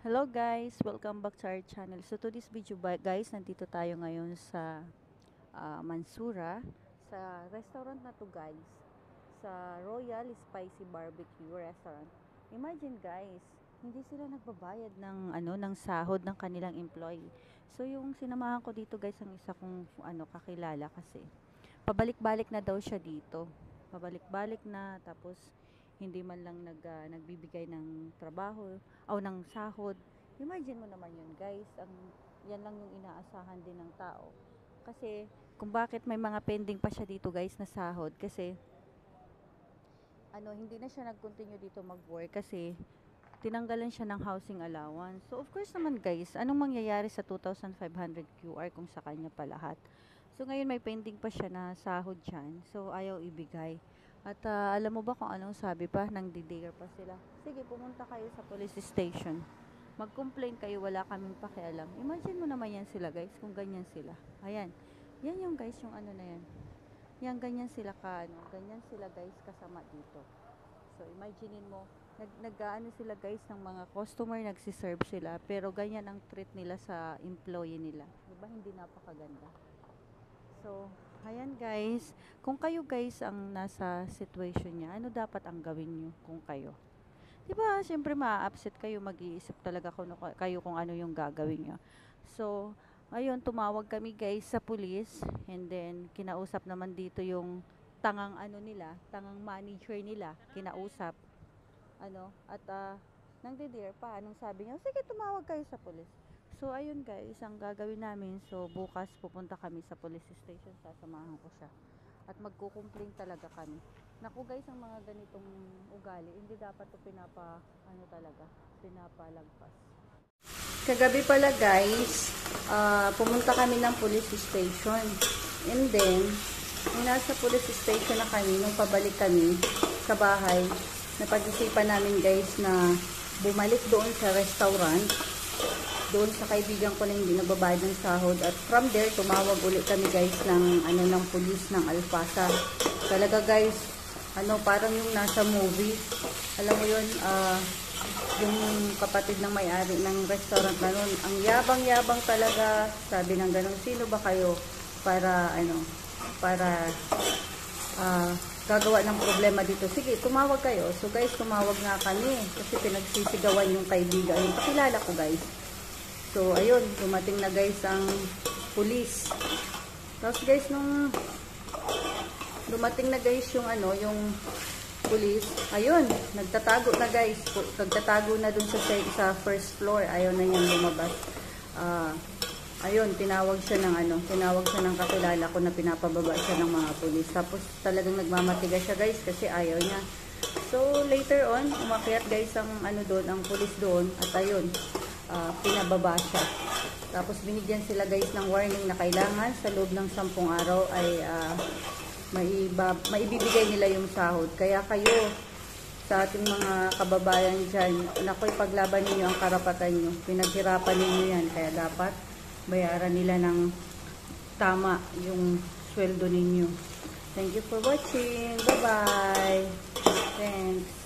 Hello guys, welcome back to our channel. So to this video guys, nandito tayo ngayon sa Mansura, sa restaurant na to guys, sa Royal Spicy Barbecue Restaurant. Imagine guys, hindi sila nagbabayad ng sahod ng kanilang employee. So yung sinamahan ko dito guys, ang isa kong kakilala kasi pabalik-balik na daw siya dito. Pabalik-balik na, tapos hindi man lang nagbibigay ng trabaho o ng sahod. Imagine mo naman yun guys, yan lang yung inaasahan din ng tao. Kasi kung bakit may mga pending pa siya dito guys na sahod, kasi hindi na siya nag-continue dito mag-work kasi tinanggalan siya ng housing allowance. So of course naman guys, anong mangyayari sa 2,500 QR kung sa kanya pa lahat? So ngayon may pending pa siya na sahod dyan, so ayaw ibigay. At alam mo ba kung anong sabi pa? Nang didare pa sila. Sige, pumunta kayo sa police station. Mag-complain kayo, wala kaming pakialam. Imagine mo naman yan sila guys, kung ganyan sila. Ayan. Yan yung guys, yung na yan. Yan, ganyan sila ganyan sila guys kasama dito. So, imaginein mo, nag-ano sila guys ng mga customer, nagsiserve sila, pero ganyan ang treat nila sa employee nila. Diba, hindi napakaganda? So, ayan guys, kung kayo guys ang nasa situation niya, ano dapat ang gawin nyo kung kayo? Diba, syempre ma-upset kayo, mag-iisip talaga kayo kung ano yung gagawin nyo. So, ayun, tumawag kami guys sa police, and then kinausap naman dito yung tangang tangang manager nila, kinausap, at nang didir pa, anong sabi niya, sige tumawag kayo sa police. So, ayun guys, ang gagawin namin, so bukas pupunta kami sa police station, sasamahan ko siya. At magkukumplain talaga kami. Naku guys, ang mga ganitong ugali, hindi dapat to pinapalagpas. Kagabi pala guys, pumunta kami ng police station. And then, nasa police station na kami, nung pabalik kami sa bahay, napag-isipan namin guys na bumalik doon sa restaurant, doon sa kaibigan ko na hindi nagbabayad ng sahod, at from there tumawag ulit kami guys ng police ng Alpasa. Talaga guys, parang yung nasa movie, alam mo yun, yung kapatid ng may-ari ng restaurant na nun, ang yabang-yabang talaga, sabi ng ganun, sino ba kayo para gagawa ng problema dito, sige tumawag kayo. So guys, tumawag nga kami kasi pinagsisigawan yung kaibigan, yung pakilala ko guys. So, ayun, dumating na guys ang police. Tapos guys, nung dumating na guys yung police, ayun, nagtatago na guys. Nagtatago na dun sa first floor. Ayaw na niyang lumabas. Ayun, tinawag siya ng kakilala ko na pinapababa siya ng mga police. Tapos talagang nagmamatigas siya guys kasi ayaw niya. So, later on, umakyat guys ang ang police doon, at ayun, pinababa siya. Tapos binigyan sila guys ng warning na kailangan sa loob ng 10 araw ay maibibigay nila yung sahod. Kaya kayo, sa ating mga kababayan dyan, nakoy, paglaban ninyo ang karapatan nyo. Pinaghirapan ninyo yan. Kaya dapat bayaran nila ng tama yung sweldo ninyo. Thank you for watching. Bye-bye. Thanks.